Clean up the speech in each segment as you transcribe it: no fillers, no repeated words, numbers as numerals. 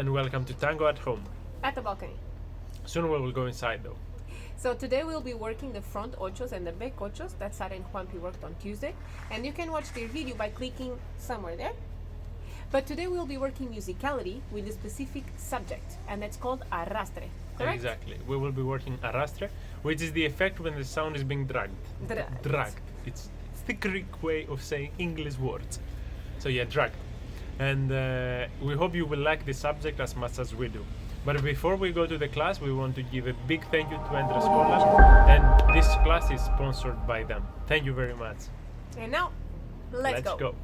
and welcome to Tango at Home. At the balcony. Soon we will go inside though. So today we'll be working the front ochos and the back ochos that Sara and Juanpi worked on Tuesday, and you can watch their video by clicking somewhere there. But today we'll be working musicality with a specific subject, and that's called Arrastre, correct? Exactly. We will be working Arrastre, which is the effect when the sound is being dragged. Dragged. It's the Greek way of saying English words. So yeah, dragged. And we hope you will like the subject as much as we do. But before we go to the class, we want to give a big thank you to Entre Escolas, and this class is sponsored by them. Thank you very much. And now, let's go.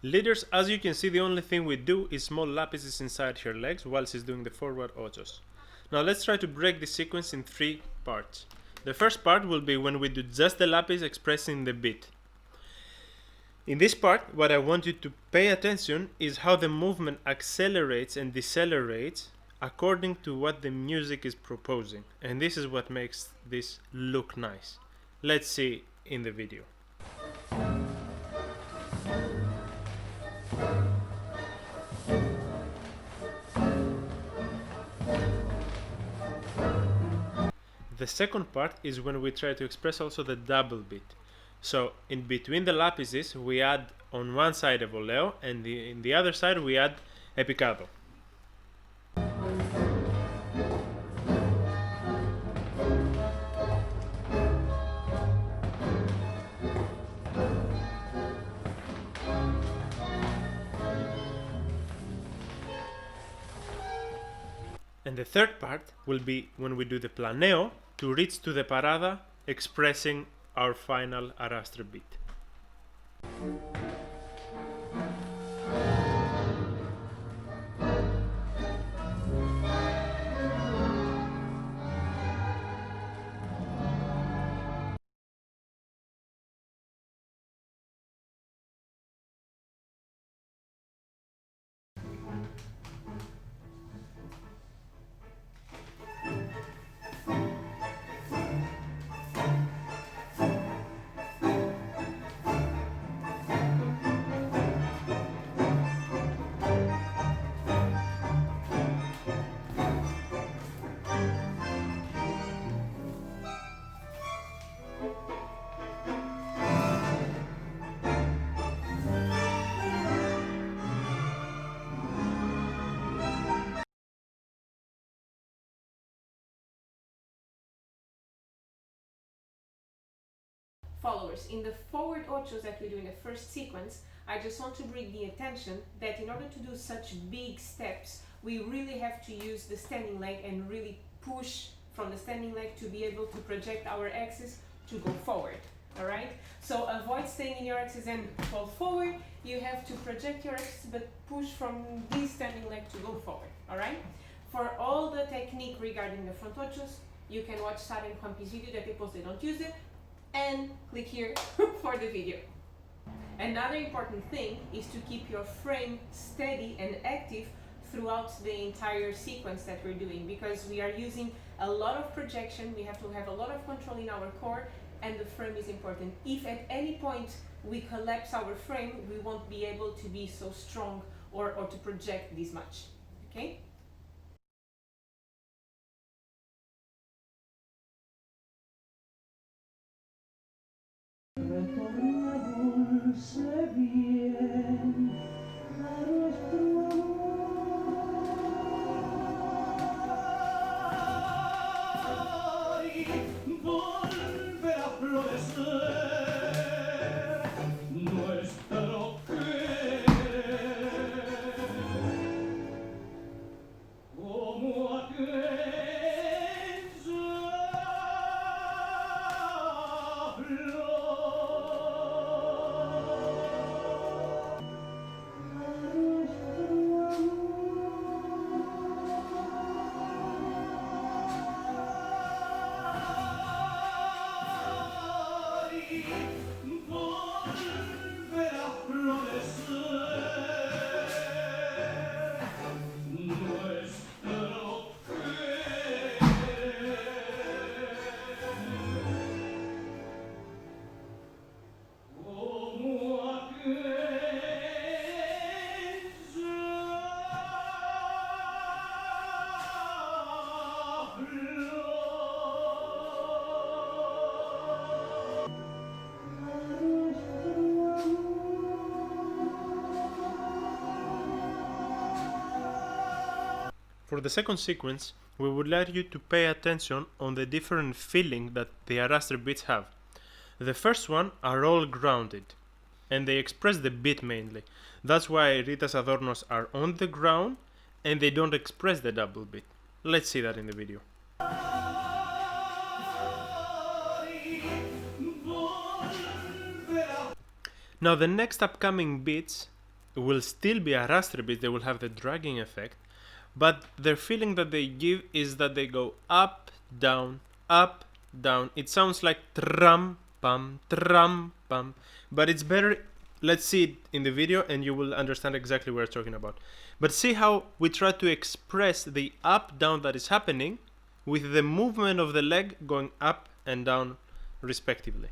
Leaders, as you can see, the only thing we do is small lapises inside her legs while she's doing the forward ochos. Now let's try to break the sequence in 3 parts. The first part will be when we do just the lapis expressing the beat. In this part, what I want you to pay attention is how the movement accelerates and decelerates according to what the music is proposing. And this is what makes this look nice. Let's see in the video. The second part is when we try to express also the double beat. So in between the lapises we add on one side a voleo, and in the other side we add a picado. And the third part will be when we do the planeo to reach to the parada, expressing our final arrastre beat. Followers, in the forward ochos that we do in the first sequence, I just want to bring the attention that in order to do such big steps, we really have to use the standing leg and really push from the standing leg to be able to project our axis to go forward. Alright? So avoid staying in your axis and fall forward. You have to project your axis but push from this standing leg to go forward. Alright? For all the technique regarding the front ochos, you can watch Sara and Juanpi's video that they posted on Tuesday, and click here for the video. Another important thing is to keep your frame steady and active throughout the entire sequence that we're doing, because we are using a lot of projection. We have to have a lot of control in our core and the frame is important. If at any point we collapse our frame, we won't be able to be so strong or to project this much. Okay? For the second sequence, we would like you to pay attention on the different feeling that the Arrastre beats have. The first one are all grounded, and they express the beat mainly. That's why Rita's Adornos are on the ground, and they don't express the double beat. Let's see that in the video. Now the next upcoming beats will still be Arrastre beats, they will have the dragging effect, but their feeling that they give is that they go up, down, up, down. It sounds like tram, pam, but it's better, let's see it in the video and you will understand exactly what we're talking about. But see how we try to express the up, down that is happening with the movement of the leg going up and down respectively.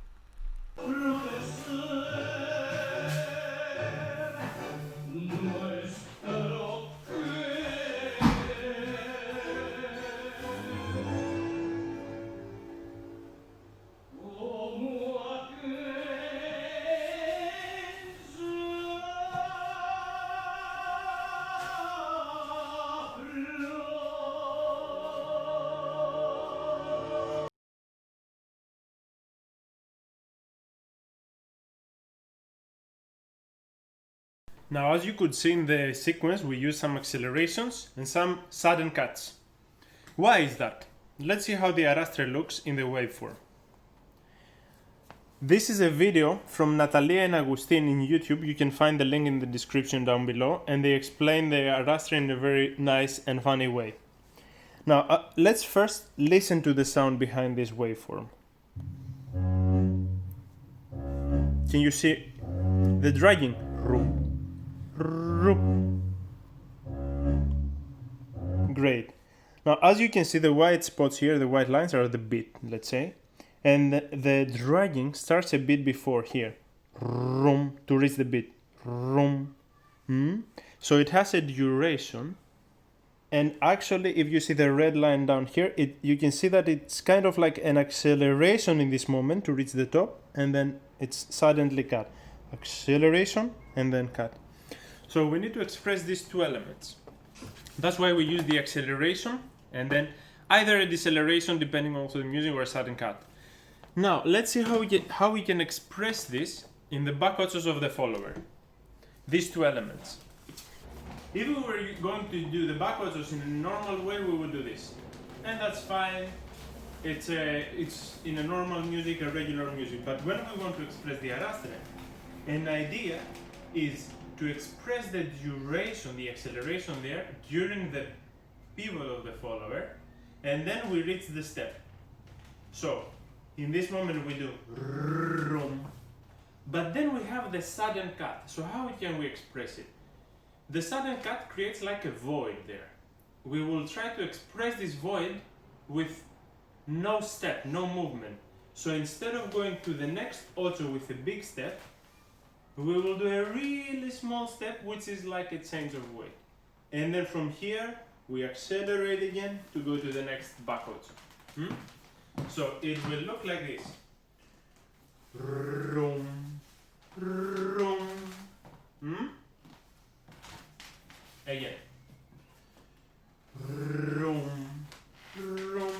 Now, as you could see in the sequence, we use some accelerations and some sudden cuts. Why is that? Let's see how the Arrastre looks in the waveform. This is a video from Natalia and Agustin in YouTube. You can find the link in the description down below, and they explain the Arrastre in a very nice and funny way. Now, let's first listen to the sound behind this waveform. Can you see the dragging? Great. Now, as you can see, the white spots here, the white lines are the beat, let's say. And the dragging starts a bit before here. To reach the beat. So it has a duration. And actually, if you see the red line down here, you can see that it's kind of like an acceleration in this moment to reach the top. And then it's suddenly cut. Acceleration and then cut. So we need to express these two elements. That's why we use the acceleration and then either a deceleration depending on the music or a sudden cut. Now let's see how we can express this in the back ochos of the follower. These two elements. If we were going to do the back ochos in a normal way, we would do this. And that's fine. It's in a normal music, a regular music. But when we want to express the Arrastre, an idea is to express the duration, the acceleration there during the pivot of the follower, and then we reach the step. So in this moment we do rum, but then we have the sudden cut. So how can we express it? The sudden cut creates like a void there. We will try to express this void with no step, no movement. So instead of going to the next ocho with a big step, we will do a really small step, which is like a change of weight. And then from here, we accelerate again to go to the next back ocho. So it will look like this. Rum, rum. Again. Rum, rum.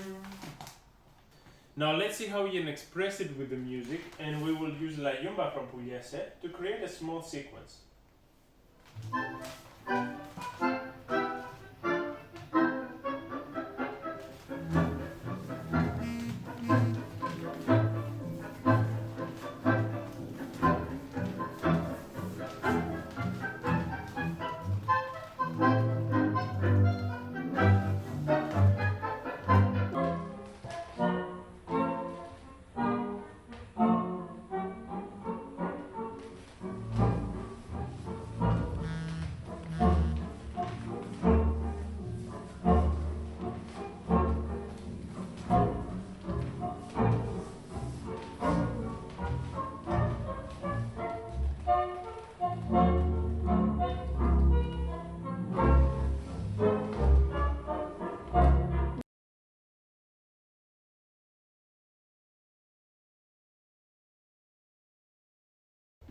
Now let's see how we can express it with the music, and we will use La Yumba from Pugliese to create a small sequence.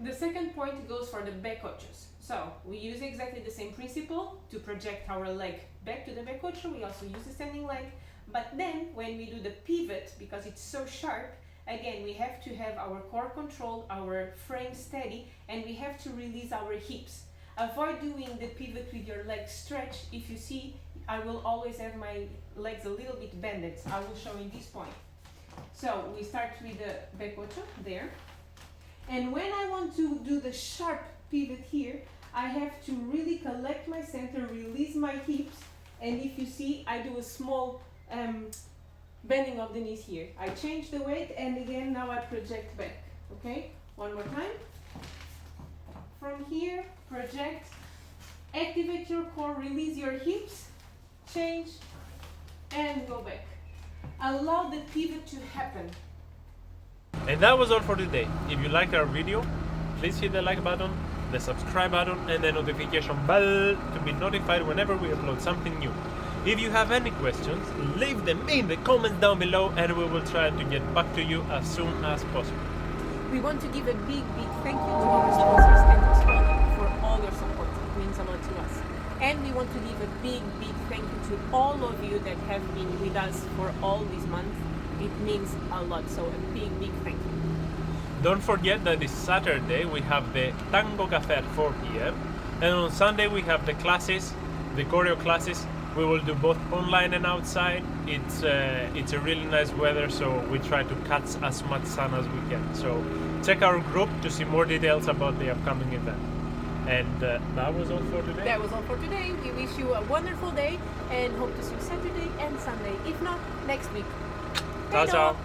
The second point goes for the back ochos. So we use exactly the same principle to project our leg back to the back ocho. We also use the standing leg, but then when we do the pivot, because it's so sharp, again we have to have our core controlled, our frame steady, and we have to release our hips. Avoid doing the pivot with your legs stretched. If you see, I will always have my legs a little bit bended. I will show in this point. So we start with the back ocho there. And when I want to do the sharp pivot here, I have to really collect my center, release my hips, and if you see, I do a small bending of the knees here. I change the weight, and again, now I project back. Okay, one more time. From here, project, activate your core, release your hips, change, and go back. Allow the pivot to happen. And that was all for today. If you liked our video, please hit the like button, the subscribe button, and the notification bell to be notified whenever we upload something new. If you have any questions, leave them in the comments down below, and we will try to get back to you as soon as possible. We want to give a big thank you to our sponsors and to Squad for all your support. It means a lot to us. And we want to give a big thank you to all of you that have been with us for all these months. It means a lot, so a big thank you. Don't forget that this Saturday we have the Tango Cafe at 4 p.m. and on Sunday we have the classes, the choreo classes. We will do both online and outside. It's a really nice weather, so we try to catch as much sun as we can. So check our group to see more details about the upcoming event. And that was all for today. That was all for today. We wish you a wonderful day and hope to see you Saturday and Sunday. If not, next week. Ciao, ciao.